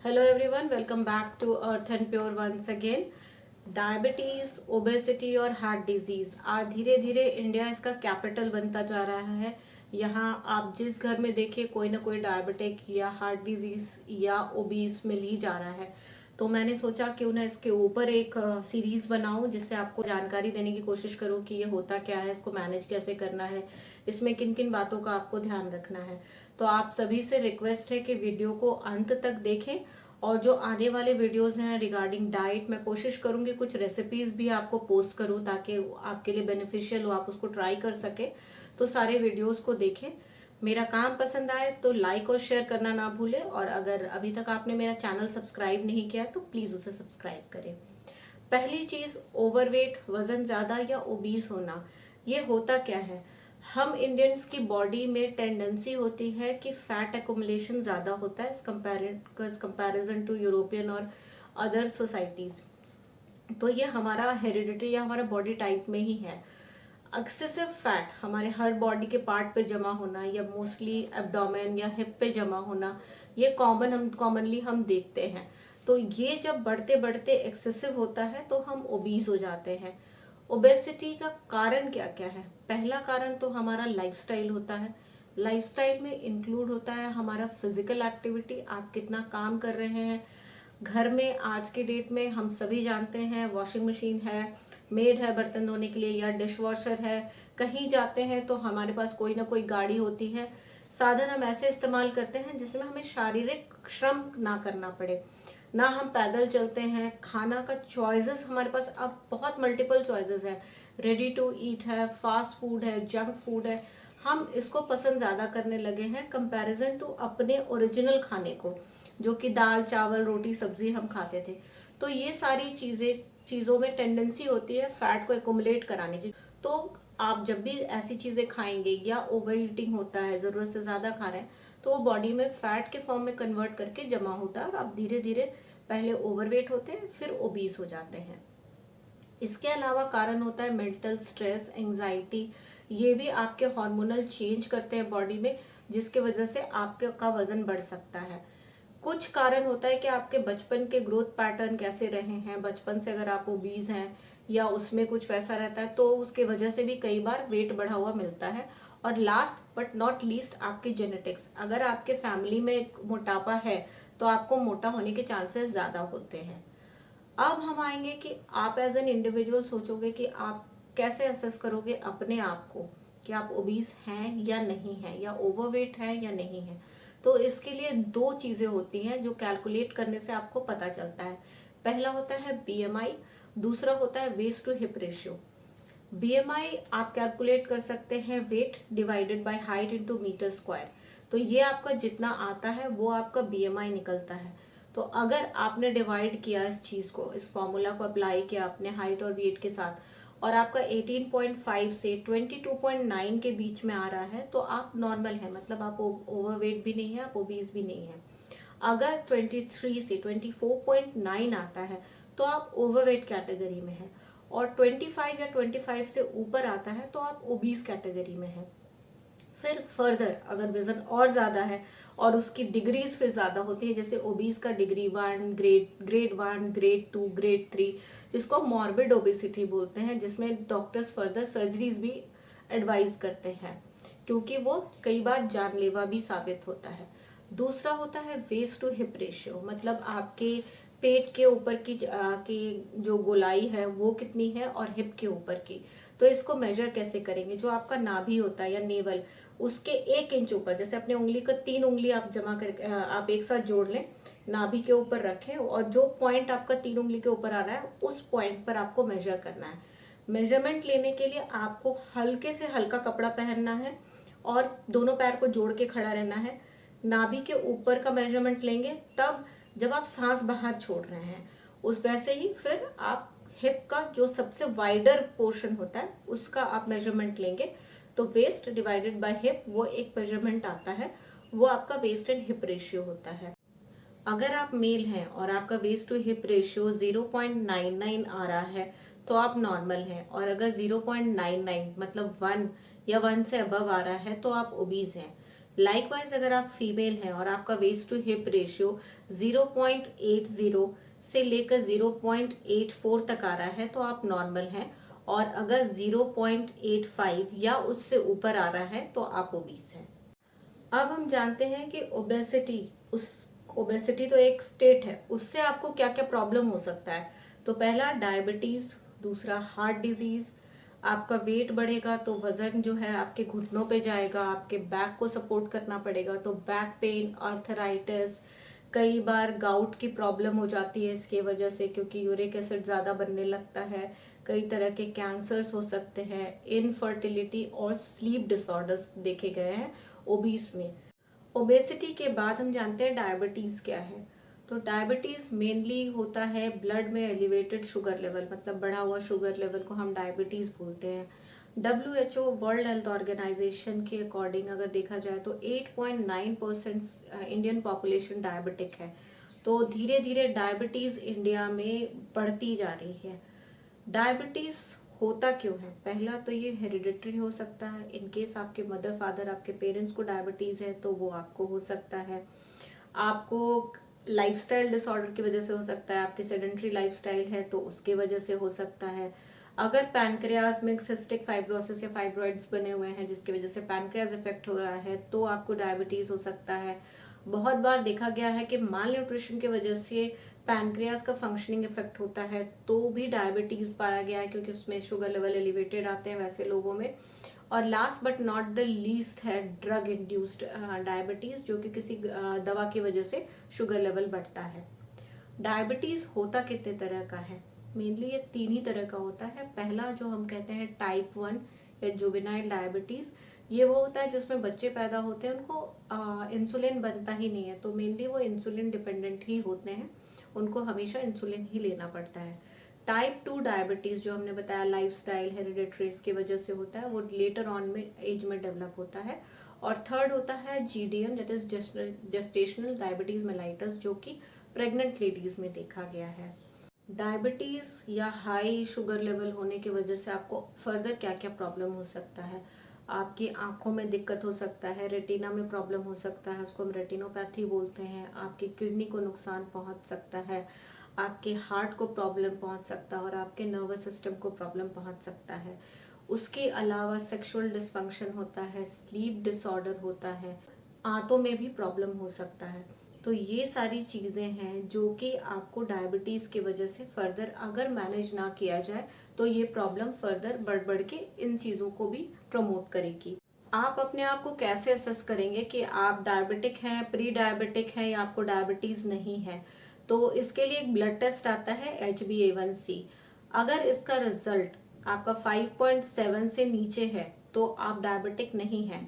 Hello everyone, welcome back to Earth and Pure once again. Diabetes, obesity और heart disease आज धीरे धीरे India इसका कैपिटल बनता जा रहा है। यहाँ आप जिस घर में देखिए कोई ना कोई डायबिटिक या हार्ट डिजीज या ओबीस मिल ही जा रहा है। तो मैंने सोचा क्यों ना इसके ऊपर एक सीरीज बनाऊं जिससे आपको जानकारी देने की कोशिश करूं कि ये होता क्या है, इसको मैनेज कैसे करना है, इसमें किन किन बातों का आपको ध्यान रखना है। तो आप सभी से रिक्वेस्ट है कि वीडियो को अंत तक देखें और जो आने वाले वीडियोस हैं रिगार्डिंग डाइट मैं कोशिश करूंगी कुछ रेसिपीज भी आपको पोस्ट करूं ताकि आपके लिए बेनिफिशियल हो, आप उसको ट्राई कर सके। तो सारे वीडियोस को देखें। मेरा काम पसंद आए तो लाइक और शेयर करना ना भूलें, और अगर अभी तक आपने मेरा चैनल सब्सक्राइब नहीं किया तो प्लीज उसे सब्सक्राइब करें। पहली चीज, ओवरवेट, वजन ज्यादा या ओबीस होना, ये होता क्या है। हम इंडियंस की बॉडी में टेंडेंसी होती है कि फैट एकुमुलेशन ज्यादा होता है कंपैरिजन टू यूरोपियन और अदर सोसाइटीज। तो ये हमारा हेरिडिटी या हमारा बॉडी टाइप में ही है। एक्सेसिव फैट हमारे हर बॉडी के पार्ट पे जमा होना या मोस्टली एब्डोमेन या हिप पे जमा होना, ये कॉमनली हम देखते हैं। तो ये जब बढ़ते बढ़ते एक्सेसिव होता है तो हम ओबीज हो जाते हैं। ओबेसिटी का कारण क्या क्या है। पहला कारण तो हमारा लाइफस्टाइल होता है। लाइफस्टाइल में इंक्लूड होता है हमारा फिजिकल एक्टिविटी, आप कितना काम कर रहे हैं। घर में आज के डेट में हम सभी जानते हैं वॉशिंग मशीन है, मेड है बर्तन धोने के लिए या डिश वॉशर है। कहीं जाते हैं तो हमारे पास कोई ना कोई गाड़ी होती है। साधन हम ऐसे इस्तेमाल करते हैं जिसमें हमें शारीरिक श्रम ना करना पड़े, ना हम पैदल चलते हैं। खाना का चॉइसेस हमारे पास अब बहुत मल्टीपल चॉइसेस है। रेडी टू ईट है, फास्ट फूड है, जंक फूड है। हम इसको पसंद ज्यादा करने लगे हैं कंपैरिजन टू अपने ओरिजिनल खाने को, जो कि दाल चावल रोटी सब्जी हम खाते थे। तो ये सारी चीजों में टेंडेंसी होती है फैट को एकुमुलेट कराने की। तो आप जब भी ऐसी चीजें खाएंगे या ओवर ईटिंग होता है, जरूरत से ज्यादा खा रहे हैं, तो वो बॉडी में फैट के फॉर्म में कन्वर्ट करके जमा होता है और आप धीरे धीरे पहले ओवरवेट होते हैं फिर ओबीस हो जाते हैं। इसके अलावा कारण होता है मेंटल स्ट्रेस, एंजाइटी। ये भी आपके हार्मोनल चेंज करते हैं बॉडी में, जिसके वजह से आपके का वजन बढ़ सकता है। कुछ कारण होता है कि आपके बचपन के ग्रोथ पैटर्न कैसे रहे हैं। बचपन से अगर आप ओबीज हैं या उसमें कुछ वैसा रहता है तो उसके वजह से भी कई बार वेट बढ़ा हुआ मिलता है। और लास्ट बट नॉट लीस्ट आपकी जेनेटिक्स, अगर आपके फैमिली में मोटापा है तो आपको मोटा होने के चांसेस ज्यादा होते हैं। अब हम आएंगे कि आप एज एन इंडिविजुअल सोचोगे कि आप कैसे असेस करोगे अपने आप को कि आप ओबीस हैं या नहीं है, या ओवरवेट है या नहीं है। तो इसके लिए दो चीजें होती हैं जो कैलकुलेट करने से आपको पता चलता है। पहला होता है बीएमआई, दूसरा होता है waist to hip ratio. BMI आप कैलकुलेट कर सकते हैं weight divided by height into metre square. तो ये आपका जितना आता है वो आपका बीएमआई निकलता है। तो अगर आपने डिवाइड किया इस चीज को, इस फॉर्मूला को अप्लाई किया अपने हाइट और वेट के साथ, और आपका 18.5 से 22.9 के बीच में आ रहा है तो आप नॉर्मल है, मतलब आप ओवरवेट भी नहीं है, आप ओबीज भी नहीं है। अगर 23 से 24.9 आता है तो आप ओवरवेट कैटेगरी में है, और 25 या 25 से ऊपर आता है तो आप ओबीज कैटेगरी में है। फिर फर्दर अगर वजन और ज्यादा है और उसकी डिग्रीज फिर ज्यादा होती है, जैसे ओबीज का डिग्री 1, ग्रेड 1, ग्रेड 2, ग्रेड 3, जिसको मॉर्बिड ओबेसिटी बोलते हैं, जिसमें डॉक्टर्स फर्दर सर्जरीज भी एडवाइज करते हैं क्योंकि वो कई बार जानलेवा भी साबित होता है। दूसरा होता है वेस्ट टू हिप रेशियो, मतलब आपके पेट के ऊपर की जो गोलाई है वो कितनी है और हिप के ऊपर की। तो इसको मेजर कैसे करेंगे, जो आपका नाभि होता है या नेवल, उसके 1 इंच ऊपर, जैसे अपने उंगली का 3 उंगली आप जमा कर आप एक साथ जोड़ लें, नाभि के ऊपर रखें, और जो पॉइंट आपका 3 उंगली के ऊपर आ रहा है उस पॉइंट पर आपको मेजर करना है। मेजरमेंट लेने के लिए आपको हल्के से हल्का कपड़ा पहनना है और दोनों पैर को जोड़ के खड़ा रहना है। नाभि के ऊपर का मेजरमेंट लेंगे तब जब आप सांस बाहर छोड़ रहे हैं, उस वैसे ही फिर आप हिप का जो सबसे वाइडर पोर्शन होता है उसका आप मेजरमेंट लेंगे। तो वेस्ट डिवाइडेड बाय हिप वो एक मेजरमेंट आता है, वो आपका वेस्ट एंड हिप रेशियो होता है। अगर आप मेल हैं और आपका वेस्ट टू हिप रेशियो 0.99 आ रहा है तो आप नॉर्मल हैं, और अगर 0.99 मतलब 1 या 1 से अबव आ रहा है तो आप ओबीज हैं। लाइकवाइज अगर आप फीमेल हैं और आपका वेस्ट टू हिप रेशियो 0.80 से लेकर 0.84 तक आ रहा है तो आप नॉर्मल हैं, और अगर 0.85 या उससे ऊपर आ रहा है तो आप ओबीस हैं। अब हम जानते हैं कि ओबेसिटी तो एक स्टेट है, उससे आपको क्या क्या प्रॉब्लम हो सकता है। तो पहला डायबिटीज, दूसरा हार्ट डिजीज, आपका वेट बढ़ेगा तो वजन जो है आपके घुटनों पे जाएगा, आपके बैक को सपोर्ट करना पड़ेगा, तो बैक पेन, आर्थराइटिस, कई बार गाउट की प्रॉब्लम हो जाती है इसके वजह से, क्योंकि यूरिक एसिड ज्यादा बनने लगता है। कई तरह के कैंसर्स हो सकते हैं, इनफर्टिलिटी और स्लीप डिसऑर्डर्स देखे गए हैं ओबीस में। ओबेसिटी के बाद हम जानते हैं डायबिटीज क्या है। तो डायबिटीज मेनली होता है ब्लड में एलिवेटेड शुगर लेवल, मतलब बढ़ा हुआ शुगर लेवल को हम डायबिटीज बोलते हैं। WHO वर्ल्ड हेल्थ ऑर्गेनाइजेशन के अकॉर्डिंग अगर देखा जाए तो 8.9% इंडियन पॉपुलेशन डायबिटिक है। तो धीरे धीरे डायबिटीज इंडिया में बढ़ती जा रही है। डायबिटीज होता क्यों है? पहला तो ये हेरिडिटरी हो सकता है, इनकेस आपके मदर फादर आपके पेरेंट्स को डायबिटीज है तो वो आपको हो सकता है। आपको लाइफस्टाइल डिसऑर्डर की वजह से हो सकता है, आपकी सेडेंट्री लाइफस्टाइल है तो उसके वजह से हो सकता है। अगर पैनक्रियाज में सिस्टिक फाइब्रोसिस या फाइब्रॉइड्स बने हुए हैं जिसकी वजह से पैनक्रियाज इफेक्ट हो रहा है तो आपको डायबिटीज हो सकता है। बहुत बार देखा गया है कि माल न्यूट्रिशन की वजह से पैनक्रियाज का फंक्शनिंग इफेक्ट होता है तो भी डायबिटीज पाया गया है, क्योंकि उसमें शुगर लेवल एलिवेटेड आते हैं वैसे लोगों में। और last but not the least है ड्रग इंड्यूस्ड डायबिटीज, जो कि किसी दवा की वजह से शुगर लेवल बढ़ता है। डायबिटीज होता कितने तरह का है? मेनली ये 3 ही तरह का होता है। पहला जो हम कहते हैं टाइप 1 या जुवेनाइल डायबिटीज, ये वो होता है जिसमें बच्चे पैदा होते हैं उनको इंसुलिन बनता ही नहीं है, तो मेनली वो इंसुलिन डिपेंडेंट ही होते हैं, उनको हमेशा इंसुलिन ही लेना पड़ता है। टाइप 2 डायबिटीज जो हमने बताया लाइफस्टाइल हेरिडिटरीज की वजह से होता है, वो लेटर ऑन में एज में डेवलप होता है। और थर्ड होता है GDM, that is gestational diabetes mellitus, जो कि प्रेग्नेंट लेडीज में देखा गया है। डायबिटीज या हाई शुगर लेवल होने की वजह से आपको फर्दर क्या क्या प्रॉब्लम हो सकता है? आपकी आंखों में दिक्कत हो सकता है, रेटिना में प्रॉब्लम हो सकता है, उसको हम रेटिनोपैथी बोलते हैं। आपकी किडनी को नुकसान पहुंच सकता है, आपके हार्ट को प्रॉब्लम पहुंच सकता है और आपके नर्वस सिस्टम को प्रॉब्लम पहुंच सकता है। उसके अलावा सेक्सुअल डिसफंक्शन होता है, स्लीप डिसऑर्डर होता है, आंतों में भी प्रॉब्लम हो सकता है। तो ये सारी चीजें हैं जो कि आपको डायबिटीज की वजह से फर्दर अगर मैनेज ना किया जाए तो ये प्रॉब्लम फर्दर बढ़ बढ़ के इन चीजों को भी प्रमोट करेगी। आप अपने आप को कैसे असेस करेंगे कि आप डायबिटिक हैं, प्री डायबिटिक हैं या आपको डायबिटीज नहीं है? तो इसके लिए एक ब्लड टेस्ट आता है HbA1c। अगर इसका रिजल्ट आपका 5.7 से नीचे है तो आप डायबिटिक नहीं हैं।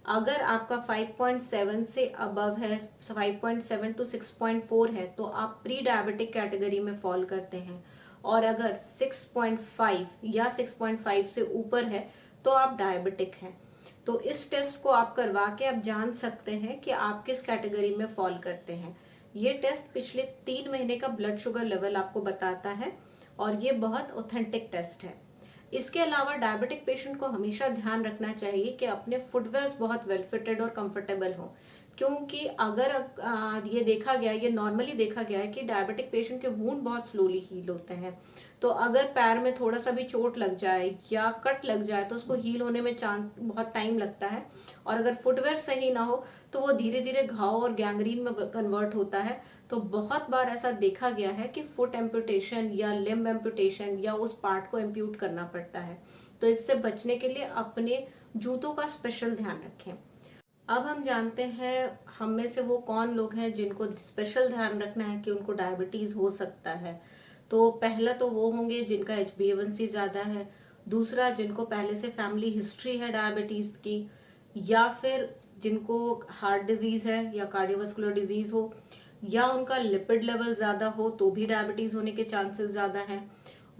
अगर आपका 5.7 से अबव है, 5.7 टू 6.4 है तो आप प्री डायबिटिक कैटेगरी में फॉल करते हैं। और अगर 6.5 या 6.5 से ऊपर है तो आप डायबिटिक हैं। तो इस टेस्ट को आप करवा के आप जान सकते हैं कि आप किस कैटेगरी में फॉल करते हैं। ये टेस्ट पिछले 3 महीने का ब्लड शुगर लेवल आपको बताता है और ये बहुत ऑथेंटिक टेस्ट है। इसके अलावा डायबिटिक पेशेंट को हमेशा ध्यान रखना चाहिए कि अपने फुटवेयर्स बहुत वेल फिटेड और कंफर्टेबल हो, क्योंकि अगर ये देखा गया, ये नॉर्मली देखा गया है कि डायबिटिक पेशेंट के वुंड बहुत स्लोली हील होते हैं। तो अगर पैर में थोड़ा सा भी चोट लग जाए या कट लग जाए तो उसको हील होने में बहुत टाइम लगता है। और अगर फुटवेयर सही ना हो तो वो धीरे धीरे घाव और गैंग्रीन में कन्वर्ट होता है। तो बहुत बार ऐसा देखा गया है कि फुट एम्पुटेशन या लिम्ब एम्पुटेशन या उस पार्ट को एम्प्यूट करना पड़ता है। तो इससे बचने के लिए अपने जूतों का स्पेशल ध्यान रखें। अब हम जानते हैं हम में से वो कौन लोग हैं जिनको स्पेशल ध्यान रखना है कि उनको डायबिटीज हो सकता है। तो पहला तो वो होंगे जिनका HbA1c ज्यादा है, दूसरा जिनको पहले से फैमिली हिस्ट्री है डायबिटीज की, या फिर जिनको हार्ट डिजीज है या कार्डियोवास्कुलर डिजीज हो, या उनका लिपिड लेवल ज्यादा हो तो भी डायबिटीज होने के चांसेस ज्यादा हैं।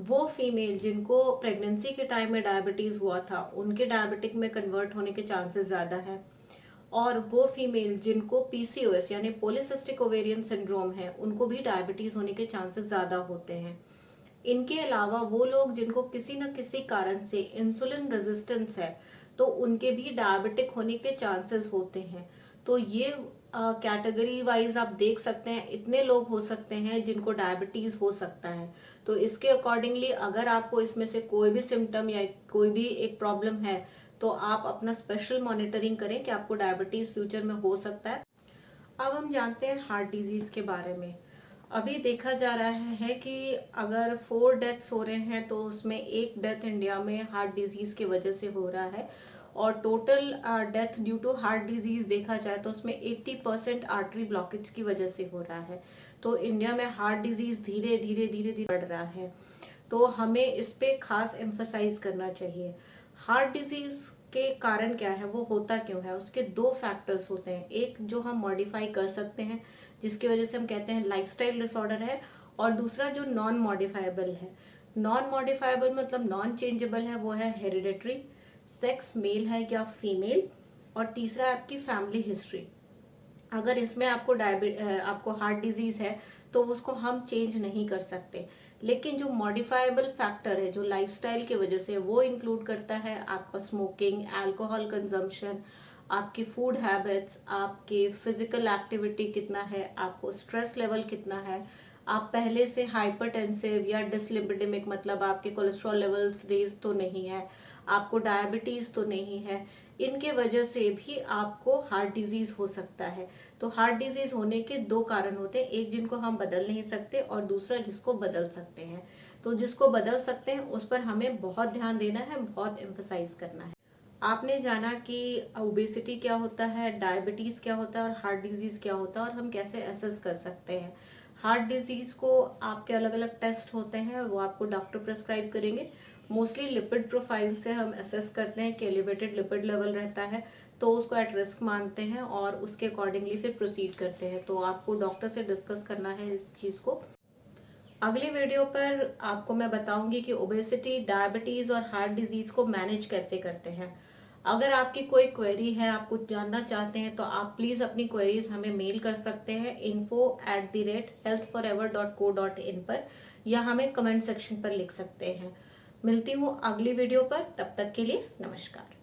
वो फीमेल जिनको प्रेगनेंसी के टाइम में डायबिटीज हुआ था उनके डायबिटिक में कन्वर्ट होने के चांसेस ज्यादा है। और वो फीमेल जिनको PCOS यानी पॉलीसिस्टिक ओवेरियन सिंड्रोम है उनको भी डायबिटीज होने के चांसेस ज्यादा होते हैं। इनके अलावा वो लोग जिनको किसी न किसी कारण से इंसुलिन रेजिस्टेंस है, तो उनके भी डायबिटिक होने के चांसेस होते हैं। तो ये कैटेगरी वाइज आप देख सकते हैं, इतने लोग हो सकते हैं जिनको डायबिटीज हो सकता है। तो इसके अकॉर्डिंगली अगर आपको इसमें से कोई भी सिम्टम या कोई भी एक प्रॉब्लम है तो आप अपना स्पेशल मॉनिटरिंग करें कि आपको डायबिटीज फ्यूचर में हो सकता है। अब हम जानते हैं हार्ट डिजीज के बारे में। अभी देखा जा रहा है कि अगर 4 डेथ्स हो रहे हैं तो उसमें एक डेथ इंडिया में हार्ट डिजीज की वजह से हो रहा है, और total death due to heart disease देखा जाए तो उसमें 80% आर्टरी ब्लॉकेज की वजह से हो रहा है। तो इंडिया में हार्ट डिजीज धीरे धीरे धीरे धीरे बढ़ रहा है, तो हमें इस पे खास एम्फसाइज करना चाहिए। हार्ट डिजीज के कारण क्या है, वो होता क्यों है, उसके 2 फैक्टर्स होते हैं। एक जो हम मॉडिफाई कर सकते हैं जिसकी वजह से हम कहते हैं लाइफस्टाइल डिसऑर्डर है, और दूसरा जो नॉन मॉडिफाइबल है। नॉन मॉडिफाइबल मतलब नॉन चेंजेबल है, वो है हेरिडिटरी, सेक्स मेल है या फीमेल, और तीसरा है आपकी फैमिली हिस्ट्री। अगर इसमें आपको हार्ट डिजीज है तो उसको हम चेंज नहीं कर सकते, लेकिन जो मॉडिफाइबल फैक्टर है जो लाइफस्टाइल की वजह से, वो इंक्लूड करता है आपका स्मोकिंग, अल्कोहल कंजम्पशन, आपकी फूड हैबिट्स, आपके फिजिकल एक्टिविटी कितना है, आपको स्ट्रेस लेवल कितना है, आप पहले से हाइपरटेंसिव या डिसलिपिडेमिक मतलब आपके कोलेस्ट्रॉल लेवल्स रेज तो नहीं है, आपको डायबिटीज तो नहीं है। इनके वजह से भी आपको हार्ट डिजीज हो सकता है। तो हार्ट डिजीज होने के 2 कारण होते हैं, एक जिनको हम बदल नहीं सकते और दूसरा जिसको बदल सकते हैं। तो जिसको बदल सकते हैं उस पर हमें बहुत ध्यान देना है, बहुत एम्फसाइज करना है। आपने जाना कि ओबेसिटी क्या होता है, डायबिटीज क्या होता है और हार्ट डिजीज क्या होता है, और हम कैसे असेस कर सकते हैं। हार्ट डिजीज को आपके अलग अलग टेस्ट होते हैं, वो आपको डॉक्टर प्रिस्क्राइब करेंगे। मोस्टली लिपिड प्रोफाइल से हम असेस करते हैं कि एलिवेटेड लिपिड लेवल रहता है तो उसको एट रिस्क मानते हैं और उसके अकॉर्डिंगली फिर प्रोसीड करते हैं। तो आपको डॉक्टर से डिस्कस करना है इस चीज को। अगली वीडियो पर आपको मैं बताऊंगी कि ओबेसिटी, डायबिटीज और हार्ट डिजीज को मैनेज कैसे करते हैं। अगर आपकी कोई क्वेरी है, आप कुछ जानना चाहते हैं, तो आप प्लीज अपनी क्वेरीज हमें मेल कर सकते हैं info@healthforever.co.in पर, या हमें कमेंट सेक्शन पर लिख सकते हैं। मिलती हूँ अगली वीडियो पर, तब तक के लिए नमस्कार।